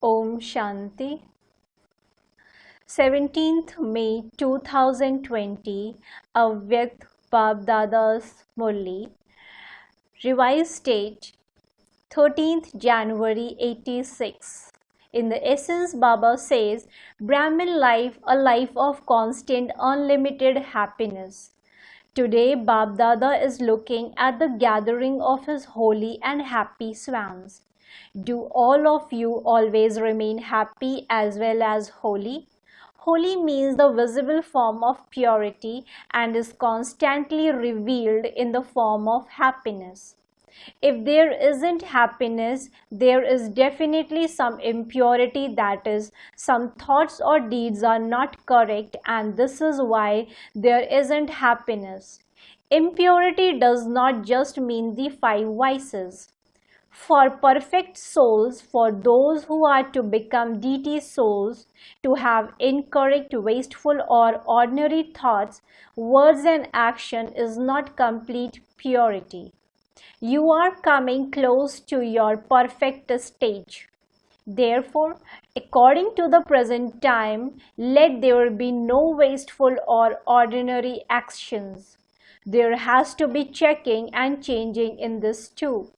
Om Shanti. 17th May 2020, Avyakt Bab Dada's Murli. Revised date 13th January 86. In the essence, Baba says, Brahmin life, a life of constant, unlimited happiness. Today, Bab Dada is looking at the gathering of his holy and happy swans. Do all of you always remain happy as well as holy? Holy means the visible form of purity and is constantly revealed in the form of happiness. If there isn't happiness, there is definitely some impurity, that is, some thoughts or deeds are not correct, and this is why there isn't happiness. Impurity does not just mean the five vices. For perfect souls, for those who are to become deity souls, to have incorrect, wasteful, or ordinary thoughts, words, and action is not complete purity. You are coming close to your perfect stage. Therefore, according to the present time, let there be no wasteful or ordinary actions. There has to be checking and changing in this too.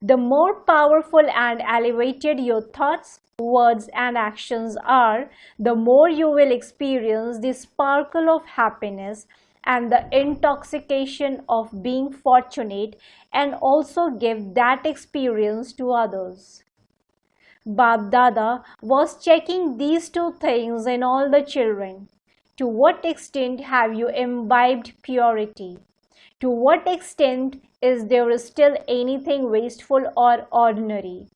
The more powerful and elevated your thoughts, words, and actions are, the more you will experience the sparkle of happiness and the intoxication of being fortunate, and also give that experience to others. Bab Dada was checking these two things in all the children. To what extent have you imbibed purity? To what extent is there still anything wasteful or ordinary?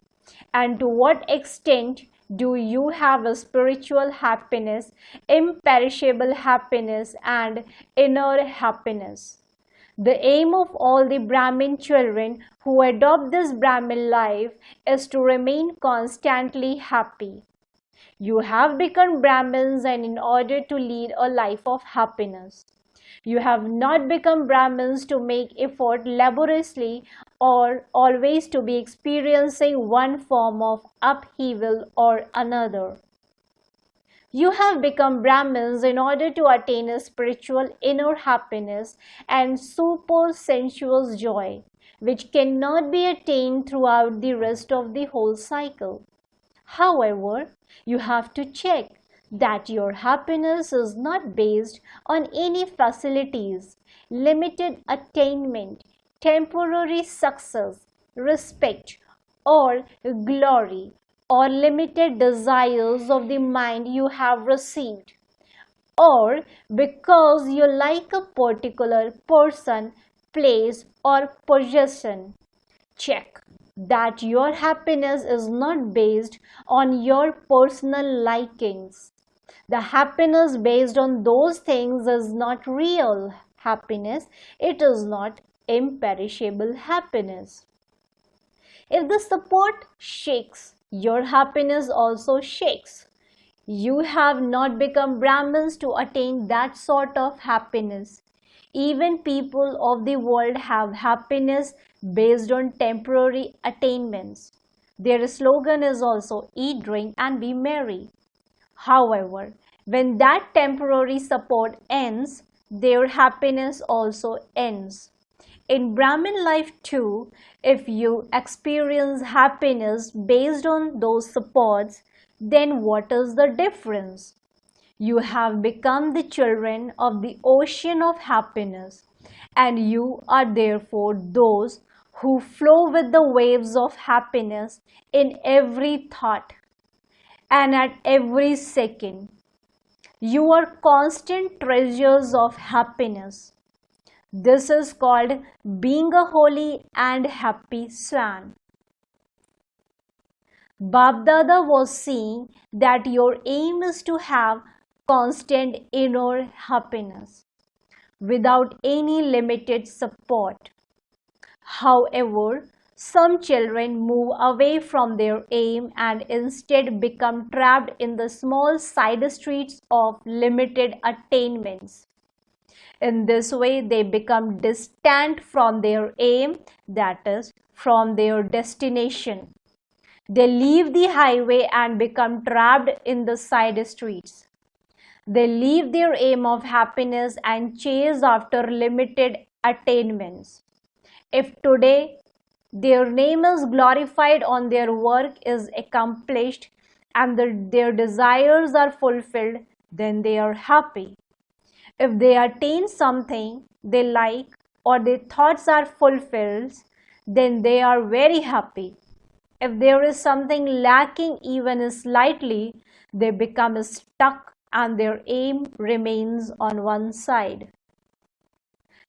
And to what extent do you have a spiritual happiness, imperishable happiness, and inner happiness? The aim of all the Brahmin children who adopt this Brahmin life is to remain constantly happy. You have become Brahmins and in order to lead a life of happiness. You have not become Brahmins to make effort laboriously or always to be experiencing one form of upheaval or another. You have become Brahmins in order to attain a spiritual inner happiness and super sensuous joy, which cannot be attained throughout the rest of the whole cycle. However, you have to check that your happiness is not based on any facilities, limited attainment, temporary success, respect, or glory, or limited desires of the mind you have received, or because you like a particular person, place, or possession. Check that your happiness is not based on your personal likings. The happiness based on those things is not real happiness, it is not imperishable happiness. If the support shakes, your happiness also shakes. You have not become Brahmins to attain that sort of happiness. Even people of the world have happiness based on temporary attainments. Their slogan is also eat, drink, and be merry. However, when that temporary support ends, their happiness also ends. In Brahmin life too, if you experience happiness based on those supports, then what is the difference? You have become the children of the ocean of happiness, and you are therefore those who flow with the waves of happiness in every thought and at every second. You are constant treasures of happiness. This is called being a holy and happy swan. Babdada was seeing that your aim is to have constant inner happiness without any limited support. However, some children move away from their aim and instead become trapped in the small side streets of limited attainments. In this way, they become distant from their aim, that is, from their destination. They leave the highway and become trapped in the side streets. They leave their aim of happiness and chase after limited attainments. If today their name is glorified on their work is accomplished and their desires are fulfilled, then they are happy. If they attain something they like or their thoughts are fulfilled, then they are very happy. If there is something lacking even slightly, they become stuck and their aim remains on one side.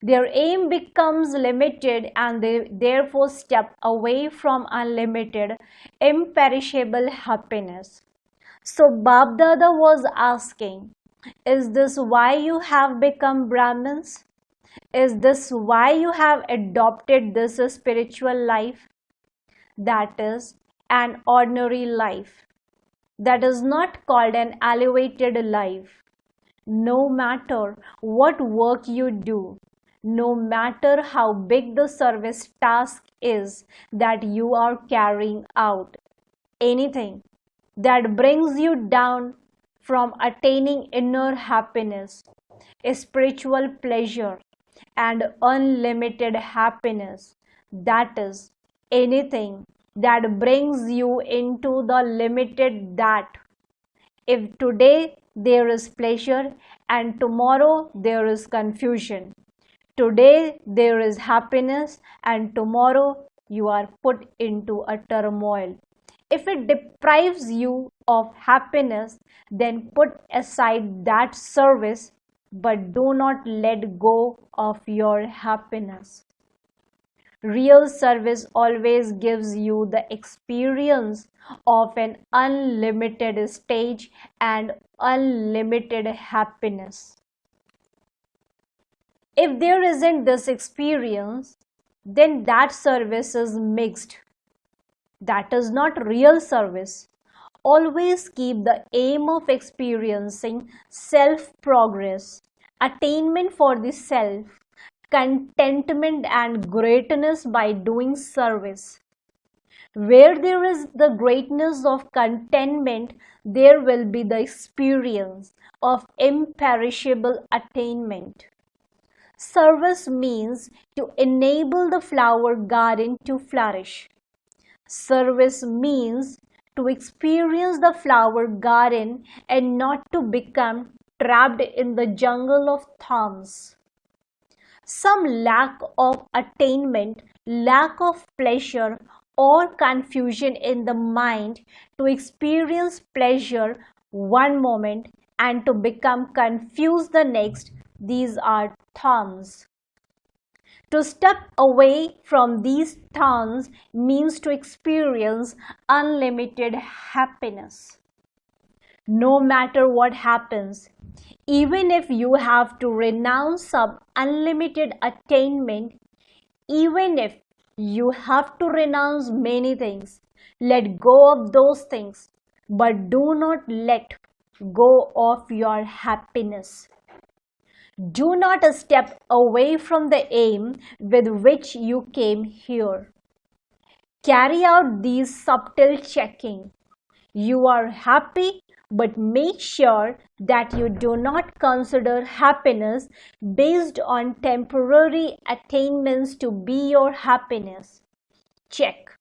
Their aim becomes limited and they therefore step away from unlimited, imperishable happiness. So Bab Dada was asking, is this why you have become Brahmins? Is this why you have adopted this spiritual life? That is an ordinary life. That is not called an elevated life. No matter what work you do, no matter how big the service task is that you are carrying out, anything that brings you down from attaining inner happiness, spiritual pleasure, and unlimited happiness, that is, anything that brings you into the limited that. If today there is pleasure and tomorrow there is confusion, today there is happiness and tomorrow you are put into a turmoil. If it deprives you of happiness, then put aside that service, but do not let go of your happiness. Real service always gives you the experience of an unlimited stage and unlimited happiness. If there isn't this experience, then that service is mixed. That is not real service. Always keep the aim of experiencing self progress, attainment for the self, contentment and greatness by doing service. Where there is the greatness of contentment, there will be the experience of imperishable attainment. Service means to enable the flower garden to flourish. Service means to experience the flower garden and not to become trapped in the jungle of thorns. Some lack of attainment, lack of pleasure, or confusion in the mind to experience pleasure one moment and to become confused the next, these are thorns. To step away from these thorns means to experience unlimited happiness. No matter what happens, even if you have to renounce some unlimited attainment, even if you have to renounce many things, let go of those things, but do not let go of your happiness. Do not step away from the aim with which you came here. Carry out these subtle checking. You are happy, but make sure that you do not consider happiness based on temporary attainments to be your happiness. Check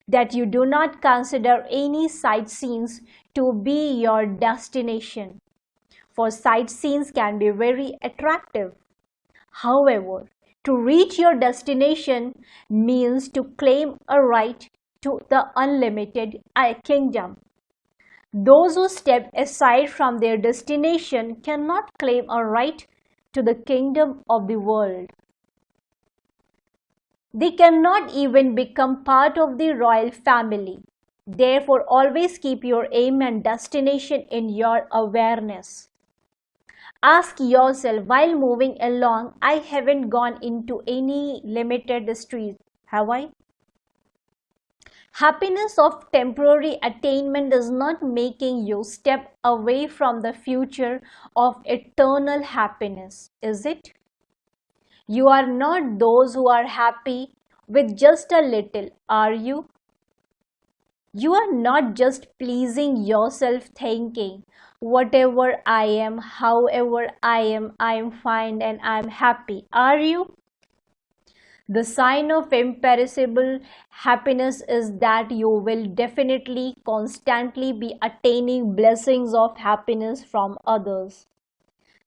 that you do not consider any sightseeing to be your destination, for sightseeing can be very attractive. However, to reach your destination means to claim a right to the unlimited kingdom. Those who step aside from their destination cannot claim a right to the kingdom of the world. They cannot even become part of the royal family. Therefore, always keep your aim and destination in your awareness. Ask yourself while moving along, I haven't gone into any limited street, have I? Happiness of temporary attainment is not making you step away from the future of eternal happiness, is it? You are not those who are happy with just a little, are you? You are not just pleasing yourself thinking, whatever I am, however I am fine and I am happy. Are you? The sign of imperishable happiness is that you will definitely constantly be attaining blessings of happiness from others.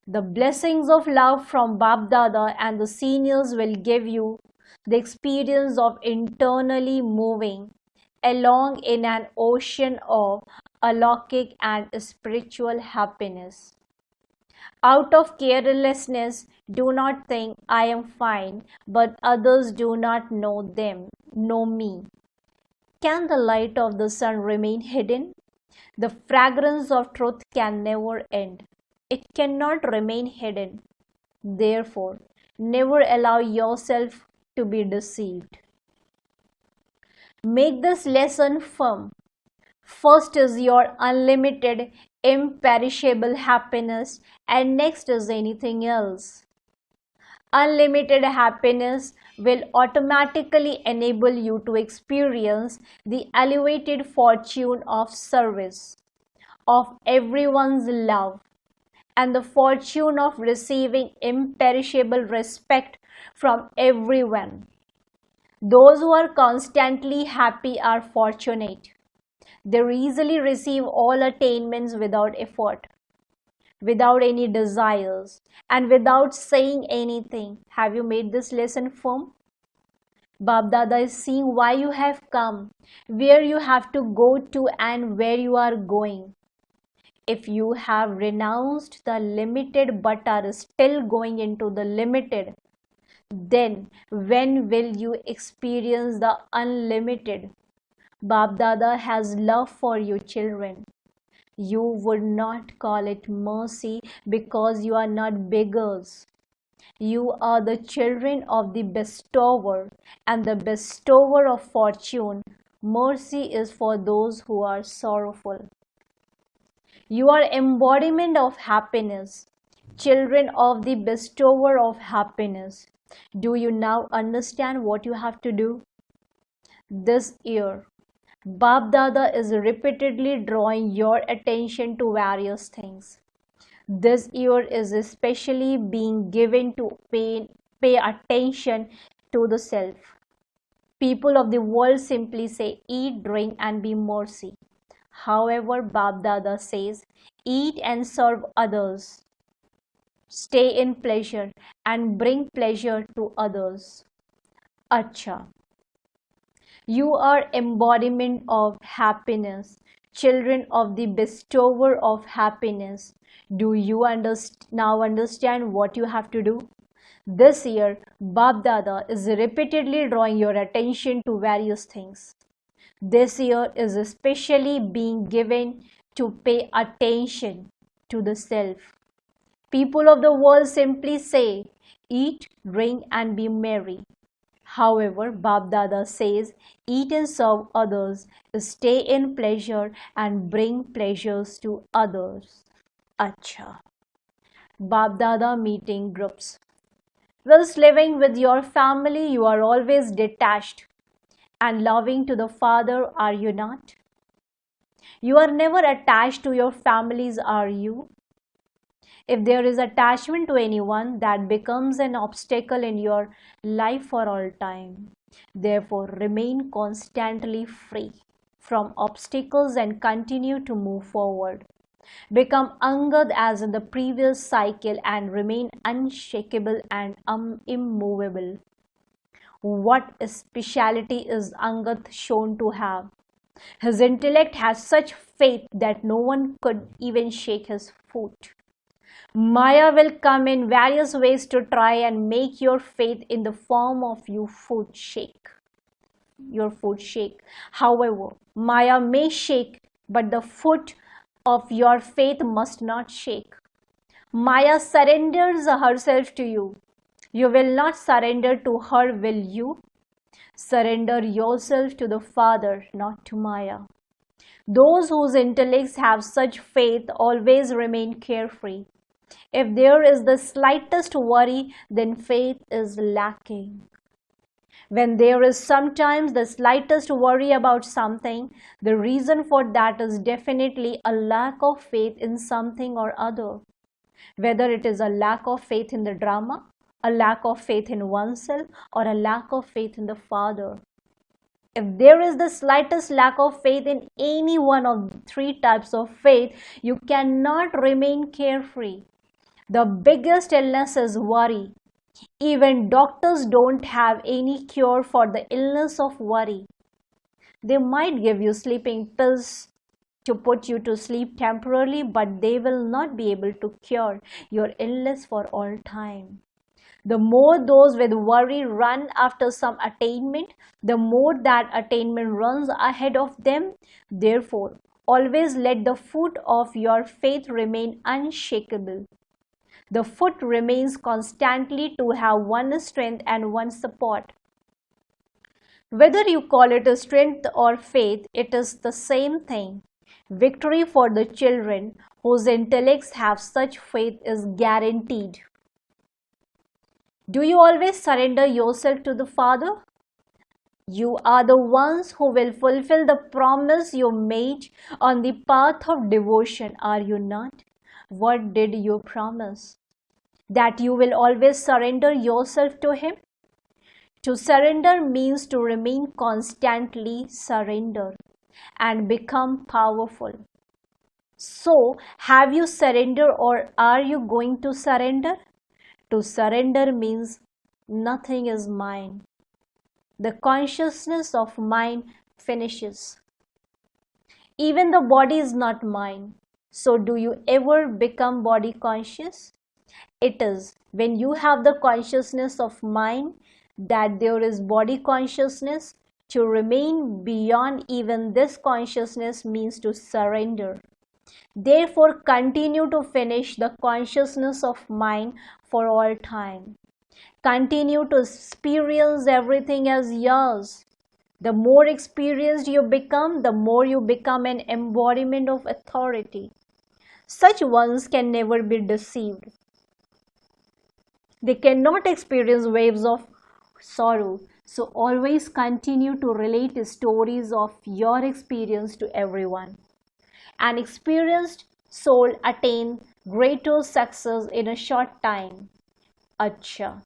The blessings of love from Bab Dada and the seniors will give you the experience of internally moving along in an ocean of alokik and spiritual happiness. Out of carelessness, do not think I am fine, but others do not know me. Can the light of the sun remain hidden? The fragrance of truth can never end. It cannot remain hidden. Therefore, never allow yourself to be deceived. Make this lesson firm. First is your unlimited, imperishable happiness, and next is anything else. Unlimited happiness will automatically enable you to experience the elevated fortune of service, of everyone's love, and the fortune of receiving imperishable respect from everyone. Those who are constantly happy are fortunate. They easily receive all attainments without effort, without any desires, and without saying anything. Have you made this lesson firm? Bab Dada is seeing why you have come, where you have to go to, and where you are going. If you have renounced the limited but are still going into the limited, then when will you experience the unlimited? Bab Dada has love for you children. You would not call it mercy because you are not beggars. You are the children of the bestower, and the bestower of fortune. Mercy is for those who are sorrowful. You are embodiment of happiness, children of the bestower of happiness. Do you now understand what you have to do? This year, Bab Dada is repeatedly drawing your attention to various things. This year is especially being given to pay attention to the self. People of the world simply say, eat, drink, and be mercy. However, Bab Dada says, eat and serve others. Stay in pleasure and bring pleasure to others. Acha. You are embodiment of happiness, children of the bestower of happiness. Do you now understand what you have to do? This year, Bab Dada is repeatedly drawing your attention to various things. This year is especially being given to pay attention to the self. People of the world simply say, eat, drink, and be merry. However, Bab Dada says, eat and serve others, stay in pleasure, and bring pleasures to others. Acha. Bab Dada meeting groups. Whilst living with your family, you are always detached and loving to the Father, are you not? You are never attached to your families, are you? If there is attachment to anyone, that becomes an obstacle in your life for all time. Therefore, remain constantly free from obstacles and continue to move forward. Become Angad as in the previous cycle and remain unshakable and immovable. What speciality is Angad shown to have? His intellect has such faith that no one could even shake his foot. Maya will come in various ways to try and make your faith in the form of your foot shake. However, Maya may shake, but the foot of your faith must not shake. Maya surrenders herself to you. You will not surrender to her, will you? Surrender yourself to the Father, not to Maya. Those whose intellects have such faith always remain carefree. If there is the slightest worry, then faith is lacking. When there is sometimes the slightest worry about something, the reason for that is definitely a lack of faith in something or other. Whether it is a lack of faith in the drama, a lack of faith in oneself, or a lack of faith in the Father. If there is the slightest lack of faith in any one of the three types of faith, you cannot remain carefree. The biggest illness is worry. Even doctors don't have any cure for the illness of worry. They might give you sleeping pills to put you to sleep temporarily, but they will not be able to cure your illness for all time. The more those with worry run after some attainment, the more that attainment runs ahead of them. Therefore, always let the foot of your faith remain unshakable. The foot remains constantly to have one strength and one support. Whether you call it a strength or faith, it is the same thing. Victory for the children whose intellects have such faith is guaranteed. Do you always surrender yourself to the Father? You are the ones who will fulfill the promise you made on the path of devotion, are you not? What did you promise? That you will always surrender yourself to Him? To surrender means to remain constantly surrendered and become powerful. So, have you surrendered or are you going to surrender? To surrender means nothing is mine. The consciousness of mine finishes. Even the body is not mine. So do you ever become body conscious? It is when you have the consciousness of mind that there is body consciousness. To remain beyond even this consciousness means to surrender. Therefore, continue to finish the consciousness of mind for all time. Continue to experience everything as yours. The more experienced you become, the more you become an embodiment of authority. Such ones can never be deceived. They cannot experience waves of sorrow. So always continue to relate stories of your experience to everyone. An experienced soul attains greater success in a short time. Acha.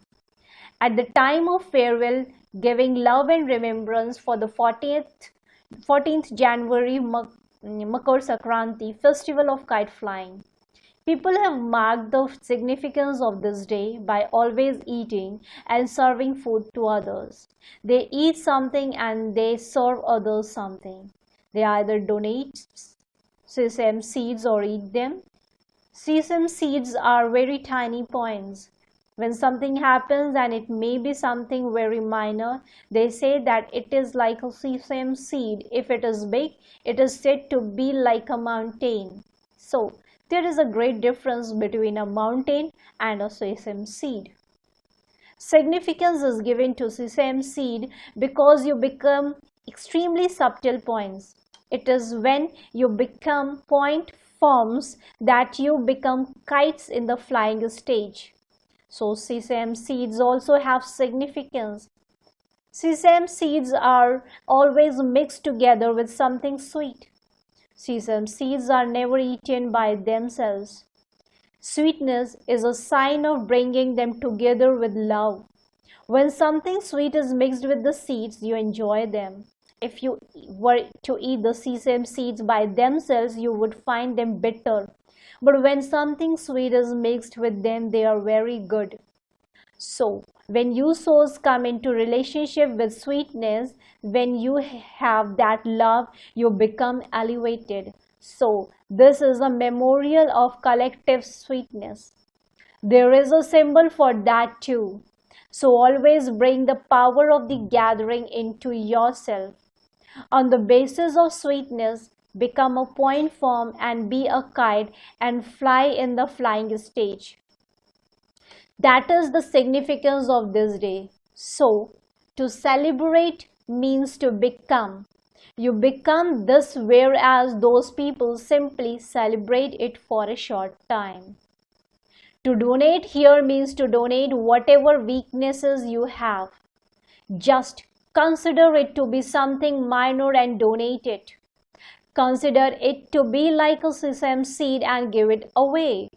At the time of farewell, giving love and remembrance for the 14th January Makar Sankranti festival of kite flying. People have marked the significance of this day by always eating and serving food to others. They eat something and they serve others something. They either donate sesame seeds or eat them. Sesame seeds are very tiny points. When something happens, and it may be something very minor, they say that it is like a sesame seed. If it is big, it is said to be like a mountain. So, there is a great difference between a mountain and a sesame seed. Significance is given to sesame seed because you become extremely subtle points. It is when you become point forms that you become kites in the flying stage. So sesame seeds also have significance. Sesame seeds are always mixed together with something sweet. Sesame seeds are never eaten by themselves. Sweetness is a sign of bringing them together with love. When something sweet is mixed with the seeds, you enjoy them. If you were to eat the sesame seeds by themselves, you would find them bitter. But when something sweet is mixed with them, they are very good. So, when you souls come into relationship with sweetness, when you have that love, you become elevated. So, this is a memorial of collective sweetness. There is a symbol for that too. So, always bring the power of the gathering into yourself. On the basis of sweetness, become a point form and be a kite and fly in the flying stage. That is the significance of this day. So, to celebrate means to become. You become this, whereas those people simply celebrate it for a short time. To donate here means to donate whatever weaknesses you have. Just consider it to be something minor and donate it. Consider it to be like a sesame seed and give it away.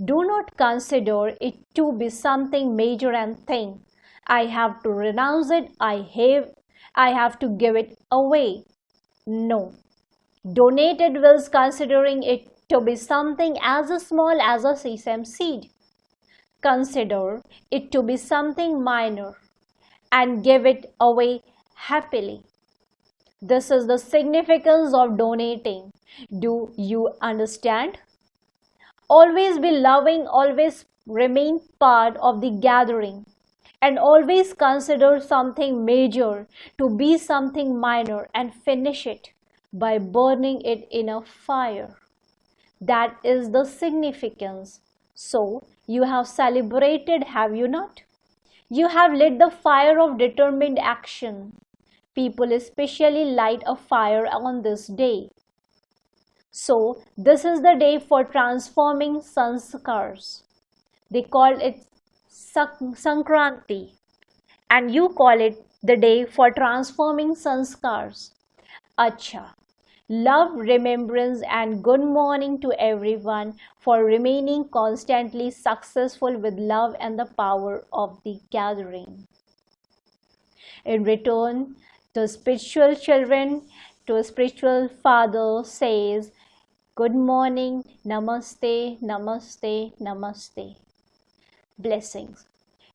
Do not consider it to be something major and think, I have to renounce it, I have to give it away. No. Donate it whilst considering it to be something as small as a sesame seed. Consider it to be something minor and give it away happily. This is the significance of donating. Do you understand? Always be loving, always remain part of the gathering, and always consider something major to be something minor and finish it by burning it in a fire. That is the significance. So, you have celebrated, have you not? You have lit the fire of determined action. People especially light a fire on this day. So, this is the day for transforming sanskars. They call it Sankranti, and you call it the day for transforming sanskars. Acha. Love, remembrance, and good morning to everyone for remaining constantly successful with love and the power of the gathering. In return, the spiritual children to a spiritual father says, good morning, namaste, namaste, namaste. Blessings.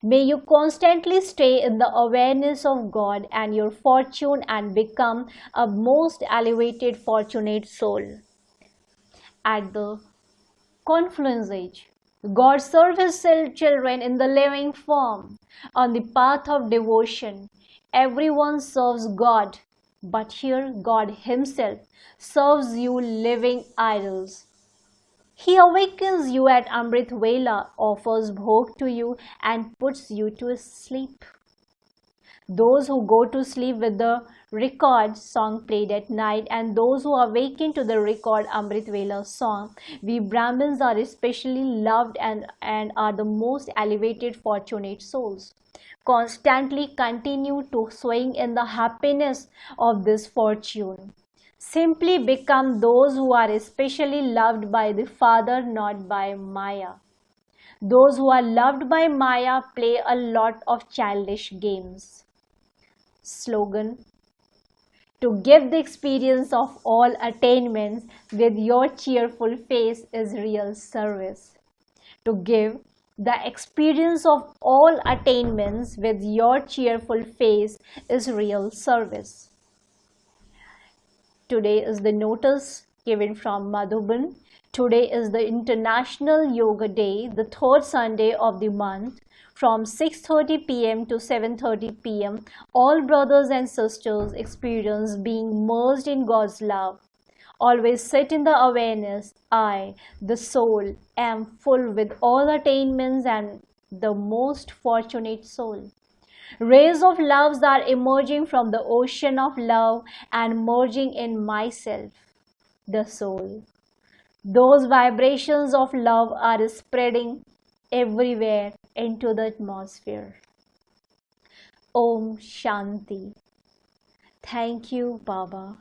May you constantly stay in the awareness of God and your fortune and become a most elevated fortunate soul. At the confluence age, God serves his children in the living form on the path of devotion. Everyone serves God, but here God himself serves you living idols. He awakens you at Amrit Vela, offers bhog to you and puts you to sleep. Those who go to sleep with the record song played at night and those who awaken to the record Amrit Vela song, we Brahmins are especially loved and are the most elevated fortunate souls. Constantly continue to swing in the happiness of this fortune. Simply become those who are especially loved by the Father, not by Maya. Those who are loved by Maya play a lot of childish games. Slogan: to give the experience of all attainments with your cheerful face is real service. To give the experience of all attainments with your cheerful face is real service. Today is the notice given from Madhuban. Today is the International Yoga Day, the third Sunday of the month. From 6:30 p.m. to 7:30 p.m., all brothers and sisters experience being merged in God's love. Always sit in the awareness, I, the soul, am full with all attainments and the most fortunate soul. Rays of love are emerging from the ocean of love and merging in myself, the soul. Those vibrations of love are spreading everywhere into the atmosphere. Om Shanti. Thank you, Baba.